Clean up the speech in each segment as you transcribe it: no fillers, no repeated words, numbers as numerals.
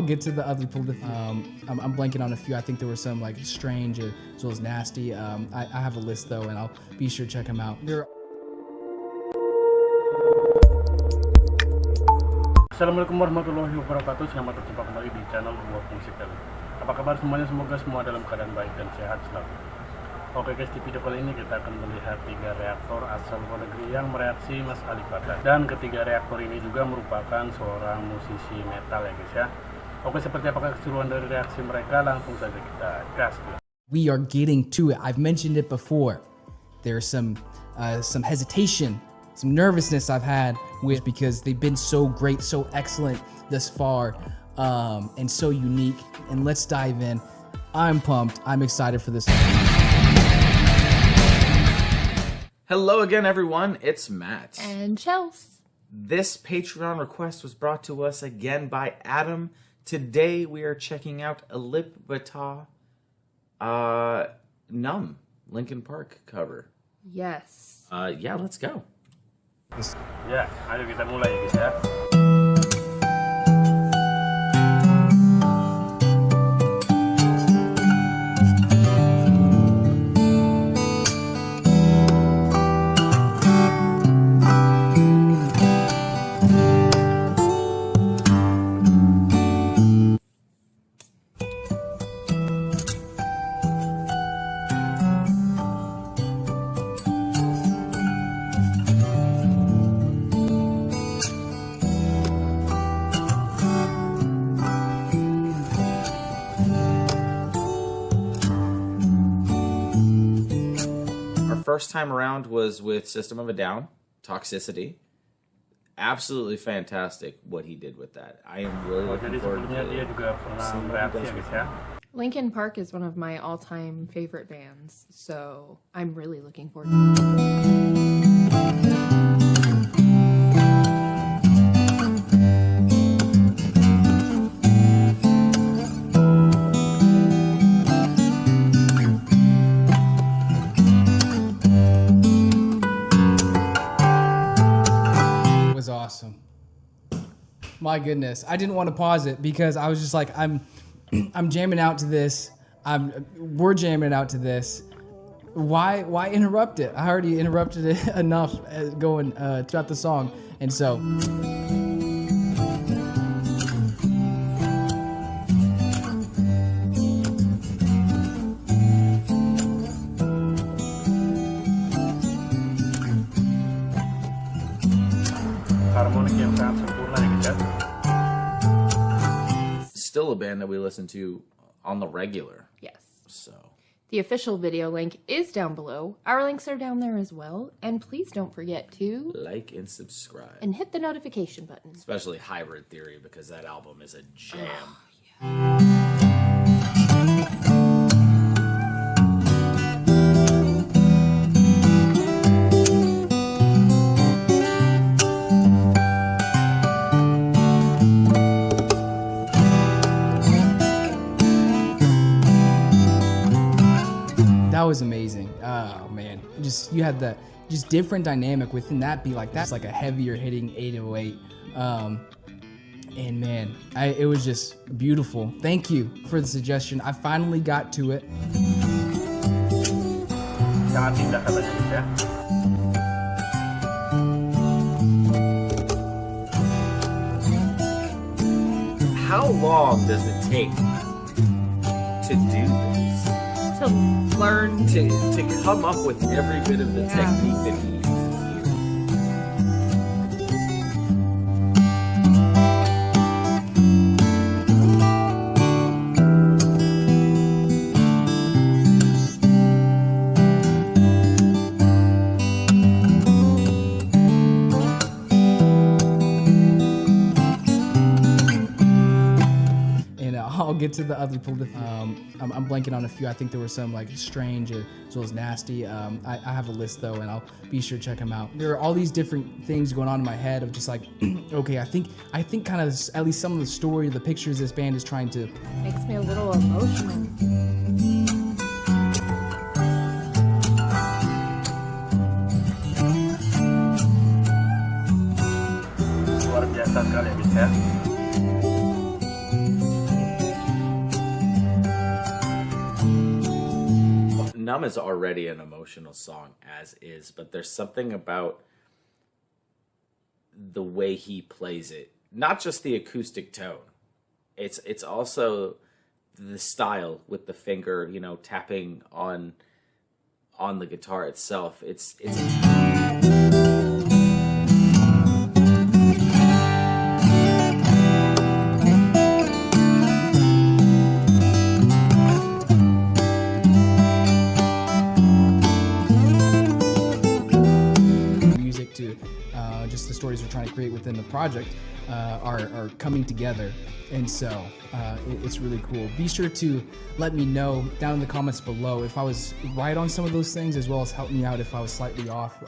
get to the other political. I'm blanking on a few. I think there were some like strange as well as nasty. I have a list though, and I'll be sure to check them out. Assalamualaikum warahmatullahi wabarakatuh. Selamat berjumpa kembali di channel Buat Musik Alip. Apa kabar semuanya? Semoga semua dalam keadaan baik dan sehat selalu. Oke guys, di video kali ini kita akan melihat 3 reaktor asal luar negeri yang mereaksi Mas Alipbata. Dan ketiga reaktor ini juga merupakan seorang musisi metal ya guys ya. Oke, seperti apakah keseruan dari reaksi mereka? Langsung saja kita gas. We are getting to it. I've mentioned it before. There's some hesitation, some nervousness I've had with because they've been so great, so excellent thus far, and so unique. And let's dive in. I'm pumped. I'm excited for this. Hello again, everyone. It's Matt. And Chels. This Patreon request was brought to us again by Adam. Today we are checking out Alipbata Numb Linkin Park cover. Yes. Yeah, let's go. Ya, ayo kita mulai ya guys ya. First time around was with System of a Down, Toxicity. Absolutely fantastic what he did with that. I am really looking forward to dia juga pernah bereaksi ya guys ya. Linkin Park is one of my all-time favorite bands, so I'm really looking forward to it. Awesome. My goodness. I didn't want to pause it because I was just like, I'm jamming out to this. We're jamming out to this. Why interrupt it? I already interrupted it enough going throughout the song. And so Harmonik yang sangat sempurna ya guys ya. Still a band that we listen to on the regular. Yes. So The official video link is down below. Our links are down there as well. And please don't forget to like and subscribe. And hit the notification button. Especially Hybrid Theory, because that album is a jam. Oh, yeah. That was amazing. Oh man, you had that different dynamic within that beat. Like that's like a heavier hitting 808. And man, it was just beautiful. Thank you for the suggestion. I finally got to it. Sangat indah katanya guys ya. How long does it take to do this? To learn to come up with every bit of the technique that he uses here. I'll get to the other political. I'm blanking on a few. I think there were some like strange as well as nasty. I have a list though, and I'll be sure to check them out. There are all these different things going on in my head of just like, okay, I think kind of at least some of the story, the pictures this band is trying to. Makes me a little emotional. Luar biasa sekali ya guys ya. Numb is already an emotional song as is, but there's something about the way he plays it. Not just the acoustic tone. It's also the style with the finger, tapping on the guitar itself. It's music to just the stories we're trying to create within the project are coming together, and so it's really cool. Be sure to let me know down in the comments below if I was right on some of those things, as well as help me out if I was slightly off.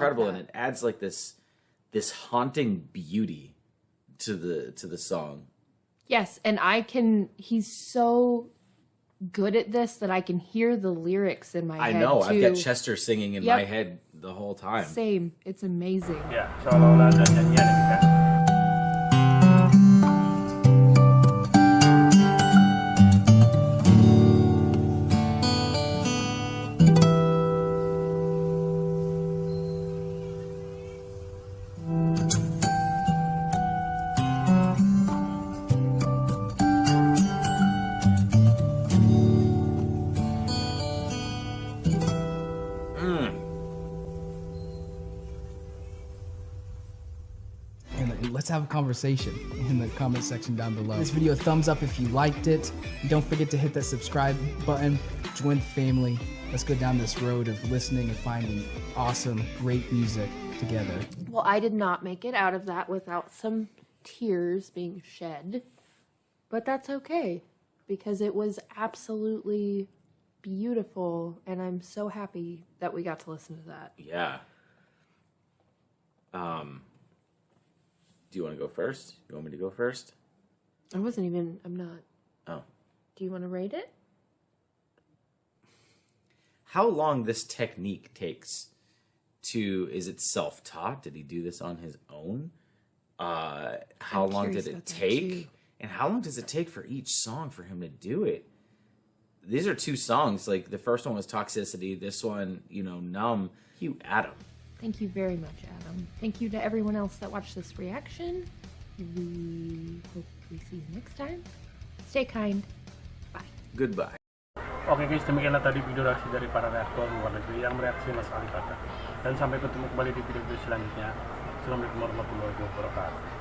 incredible, and it adds like this haunting beauty to the song. Yes, and he's so good at this that I can hear the lyrics in my head. I know, too. I've got Chester singing in my head the whole time. Same, it's amazing. Ya, seolah-olah ada nyanyian ini kan. Let's have a conversation in the comment section down below. This video, thumbs up if you liked it. And don't forget to hit that subscribe button. Join the family. Let's go down this road of listening and finding awesome, great music together. Well, I did not make it out of that without some tears being shed, but that's okay because it was absolutely beautiful, and I'm so happy that we got to listen to that. Yeah. Do you want to go first? You want me to go first? I'm not. Oh. Do you want to rate it? How long this technique takes is it self-taught? Did he do this on his own? How long did it take? And how long does it take for each song for him to do it? These are 2 songs. Like, the first one was Toxicity. This one, Numb. You, Adam. Thank you very much, Adam. Thank you to everyone else that watched this reaction. We hope we see you next time. Stay kind. Bye. Goodbye. Oke guys, demikianlah tadi video reaksi dari para reaktor luar negeri yang mereaksi Mas Alipbata. Dan sampai ketemu kembali di video selanjutnya. Assalamualaikum warahmatullahi wabarakatuh.